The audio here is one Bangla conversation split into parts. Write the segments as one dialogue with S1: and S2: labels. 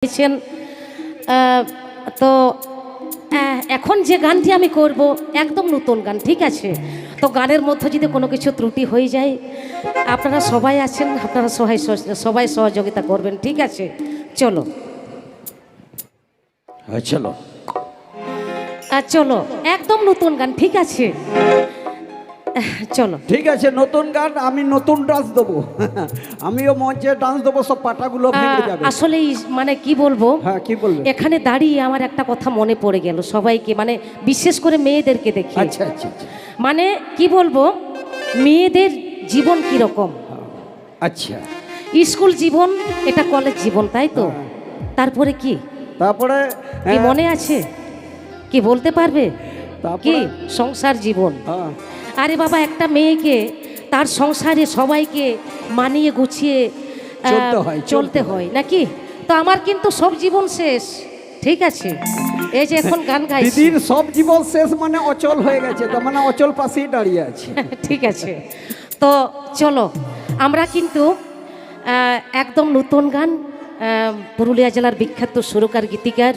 S1: দিয়েছেন। তো এখন যে গানটি আমি করব একদম নতুন গান, ঠিক আছে? তো গানের মধ্যে যদি কোনো কিছু ত্রুটি হয়ে যায়, আপনারা সবাই আছেন, আপনারা সবাই সহযোগিতা করবেন, ঠিক আছে? চলো
S2: চলো
S1: চলো, একদম নতুন গান, ঠিক আছে? চলো,
S2: ঠিক আছে, নতুন গান। আমি নতুন ডান্স দেবো। আমিও মঞ্চে ডান্স দেবো, সব পাটাগুলো ভেঙে যাবে।
S1: আসলে মানে কি বলবো,
S2: হ্যাঁ, কি বলবো?
S1: এখানে দাঁড়িয়ে আমার একটা কথা মনে পড়ে গেল, সবাইকে, মানে বিশেষ করে মেয়েদেরকে দেখি।
S2: আচ্ছা আচ্ছা আচ্ছা।
S1: মানে কি বলবো, মেয়েদের জীবন কি রকম।
S2: আচ্ছা,
S1: স্কুল জীবন, এটা কলেজ জীবন, তাই তো? তারপরে কি,
S2: তারপরে
S1: কি মনে আছে, কি বলতে পারবে? কি
S2: তারপরে
S1: সংসার জীবন।
S2: হ্যাঁ,
S1: আরে বাবা, একটা মেয়েকে তার সংসারে সবাইকে মানিয়ে গুছিয়ে চলতে হয় নাকি? তো আমার কিন্তু সব জীবন শেষ, ঠিক আছে? এই যে এখন গান গাইছি।
S2: দিদির সব জীবন শেষ মানে অচল হয়ে গেছে, তার মানে অচল পাশেই দাঁড়িয়ে আছে।
S1: ঠিক আছে, তো চলো আমরা কিন্তু একদম নতুন গান, পুরুলিয়া জেলার বিখ্যাত সুরকার গীতিকার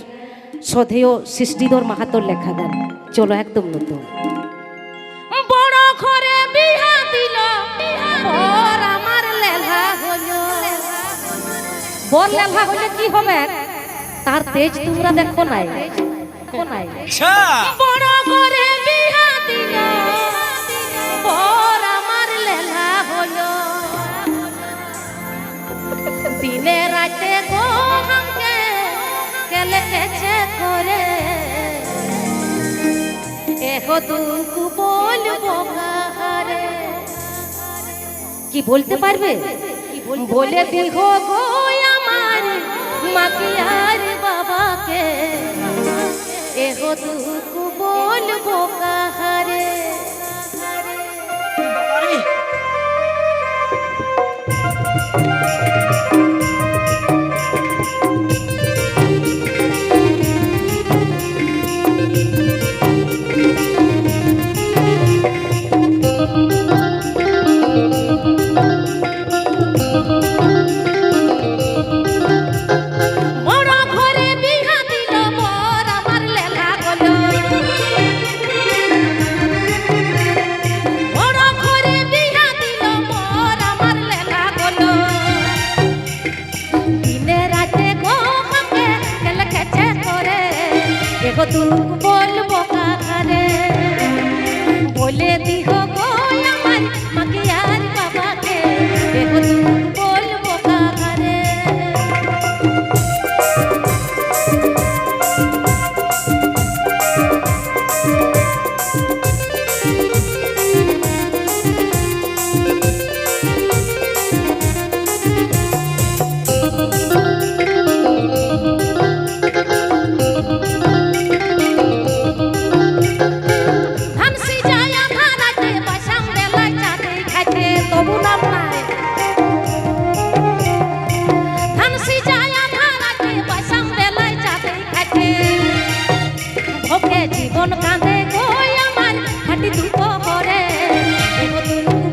S1: শ্রদ্ধেয় সৃষ্টিধর মাহাতোর লেখা গান। চলো, একদম নতুন। বড় ঘরে বিহা দিল, বর আমার লেলা হলো। বর লেলা হলে কি হবে, তার তেজ তোমরা দেখো নাই। বড় ঘরে বিহা দিল, বর আমার লেলা হলো। দিনে রাতে গো হামকে কেলে কেছে করে, এগো দুঃখ বলবো কাহারে। কি বলতে পারবে? বলে দিহ গো আমার মাকে আর বাবাকে, এগো দুঃখ বলবো কাহারে। তুই বলবো কাহারে, বলে দিহ গো আমার মাকে আর বাবাকে, তুই বলবো কাহারে। জীবন কাঁদে গো আমার খাটি দুপহরে,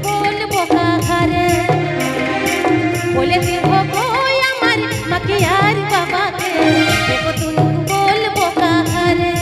S1: বলবো কাহারে, বলে দিব গো আমার মাকে আর বাবাকে, বলবো কাহারে।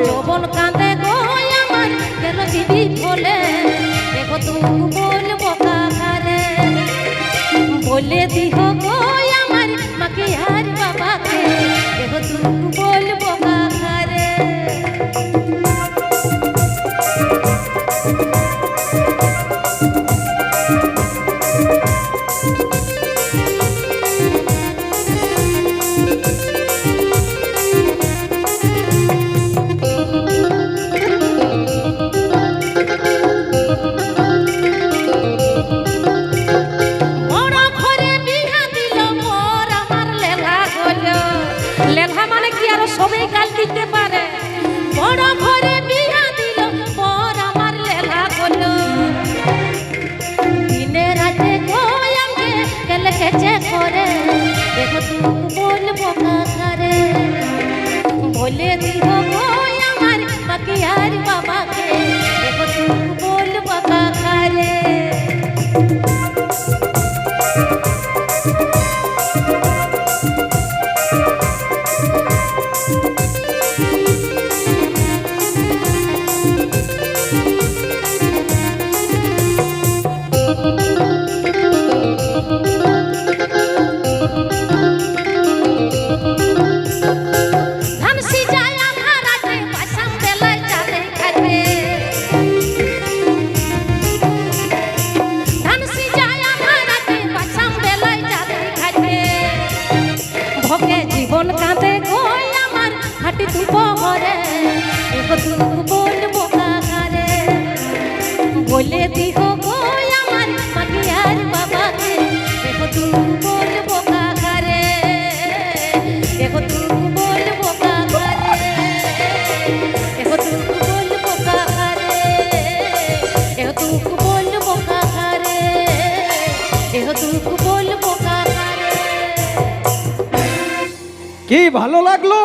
S1: যৌবন কাঁদে গো আমার কেন দিবি বলে, দেখো তুমি বলবো কাহারে, বলে দিহ গো আমার মাকে আর বাবাকে, দেখো তুমি বলবো কাহারে। হরে দেখো তুক বলবো কাকারে বলে দিহ গো আমার বাকি আর বাবাকে দেখো তুক বলবো কাকারে ধান সিজায় আধারাতে বাসাম বেলায় চাঁদে খাইতে ধান সিজায় আধারাতে বাসাম বেলায় চাঁদে খাইতে ভোগে জীবন কাঁদে গো আমার হাঁটি তুপ হরে এগো তুক বলবো কাকারে বলে দিহ গো আমার বাকি আর বাবাকে এগো তুক বলবো কাকারে এগো তুক বলবো কাকারে এগো তুক বলবো কাকারে এগো তুক বলবো কাকারে এগো তুক বলবো কাকারে
S2: কি ভালো লাগলো